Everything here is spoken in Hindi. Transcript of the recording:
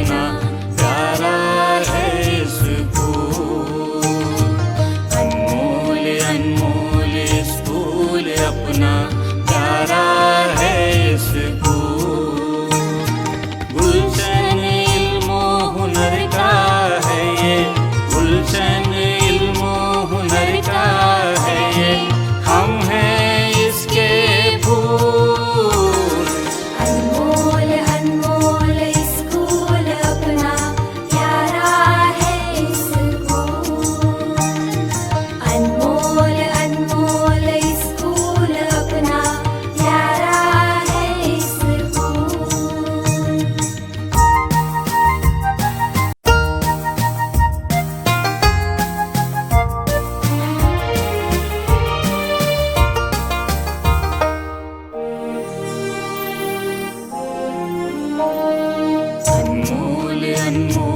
अपना प्यारा है स्कूल। अनमोल अनमोल स्कूल अपना प्यारा है स्कूल। गुलशन इल्मो हुनर का है ये, गुलशन इल्मो हुनर का है ये, हम हैं इसके फूल। अनमोल अनमोल स्कूल अपना प्यारा है स्कूल। अनमोल अनमोल स्कूल अपना प्यारा है स्कूल। अनमोल अनमोल